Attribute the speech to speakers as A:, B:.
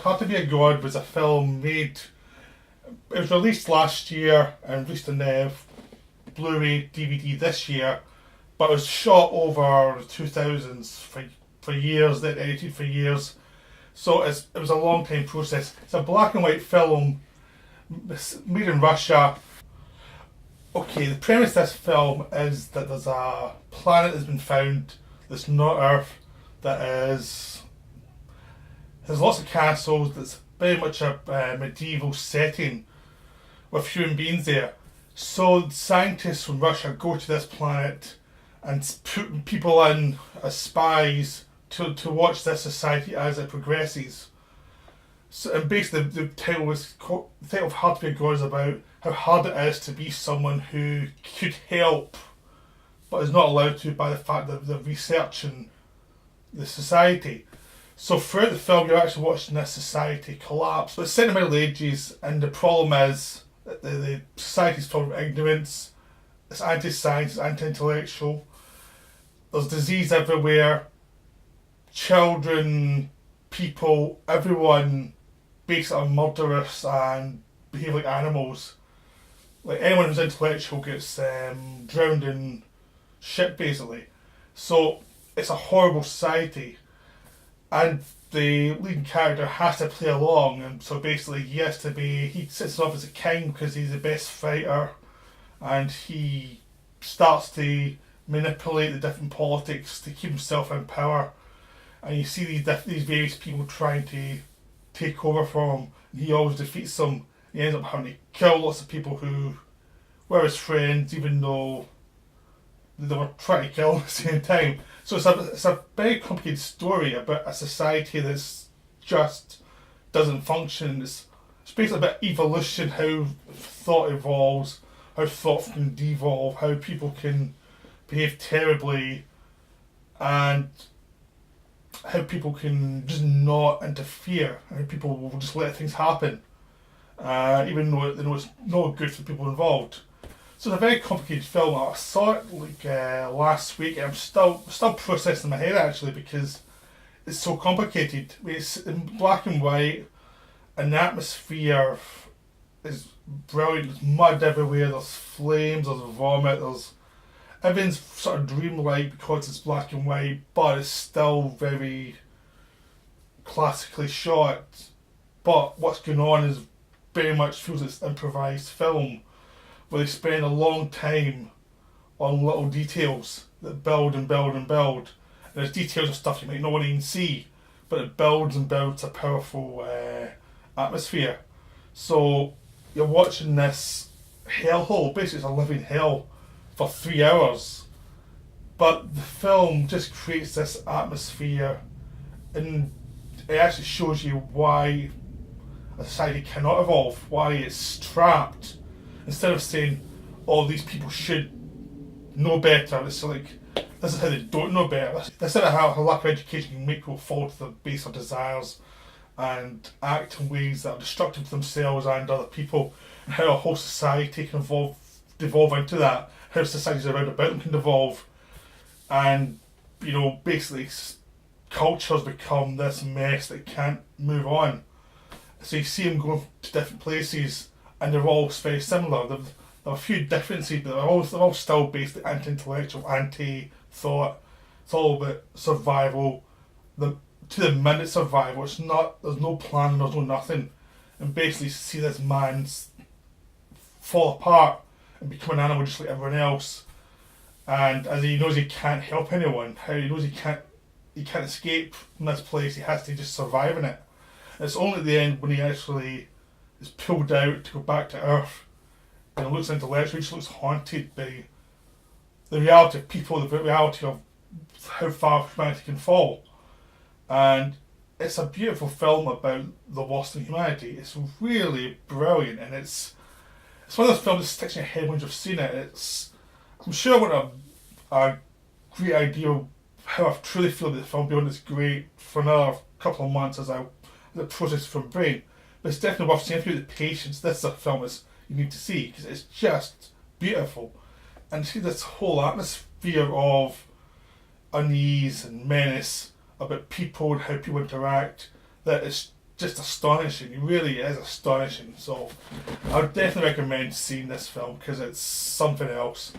A: Hard to Be a God was a film made. It was released last year and released in the Blu-ray DVD this year, but it was shot over the 2000s for years, then edited for years. So it was a long time process. It's a black and white film made in Russia. Okay, the premise of this film is that there's a planet that's been found that's not Earth, that has lots of castles, that's very much a medieval setting with human beings there. So scientists from Russia go to this planet and put people in as spies to watch this society as it progresses. So, and basically the title of Hard to Be a God is about how hard it is to be someone who could help but is not allowed to by the fact that they're researching the society. So throughout the film you're actually watching this society collapse. But it's set in the Middle Ages, and the problem is that the society's full of ignorance, it's anti-science, it's anti-intellectual, there's disease everywhere, children, people, everyone basically are murderous and behave like animals. Like anyone who's intellectual gets drowned in shit basically. So it's a horrible society, and the leading character has to play along, and so basically he sits off as a king because he's the best fighter, and he starts to manipulate the different politics to keep himself in power, and you see these various people trying to take over for him, and he always defeats them. He ends up having to kill lots of people who were his friends, even though they were trying to kill him at the same time. So it's a very complicated story about a society that's just doesn't function. It's basically about evolution, how thought evolves, how thought can devolve, how people can behave terribly, and how people can just not interfere, and how people will just let things happen, even though they know it's not good for people involved. So it's a very complicated film. I saw it last week, and I'm still processing in my head actually because it's so complicated. I mean, it's in black and white, and the atmosphere is brilliant. There's mud everywhere, there's flames, there's vomit, everything's sort of dreamlike because it's black and white, but it's still very classically shot. But what's going on is very much feels it's improvised film, where they spend a long time on little details that build and build and build. And there's details of stuff you might not want to even see, but it builds and builds a powerful atmosphere. So you're watching this hellhole, basically it's a living hell, for 3 hours. But the film just creates this atmosphere, and it actually shows you why a society cannot evolve, why it's trapped. Instead of saying, oh, these people should know better, it's like, this is how they don't know better. This is how lack of education can make people fall to the base of desires and act in ways that are destructive to themselves and other people, and how a whole society can devolve into that, how societies around about them can devolve, and basically cultures become this mess that can't move on. So you see them going to different places, and they're all very similar. There are a few differences, but they're all still basically anti-intellectual, anti-thought. It's all about survival. To the minute survival. There's no plan, there's no nothing. And basically see this man fall apart and become an animal just like everyone else. And as he knows he can't help anyone, how he knows he can't escape from this place, he has to just survive in it. And it's only at the end when he actually is pulled out to go back to Earth, and it looks intellectual, he just looks haunted by the reality of people, the reality of how far humanity can fall. And it's a beautiful film about the loss in humanity. It's really brilliant, and it's one of those films that sticks in your head once you've seen it. I'm sure I want a great idea of how I truly feel about the film beyond it's great for another couple of months as it processes from brain. But it's definitely worth seeing if you have the patience. This is a film you need to see because it's just beautiful. And see this whole atmosphere of unease and menace about people and how people interact, that it's just astonishing. He really is astonishing. So I would definitely recommend seeing this film because it's something else.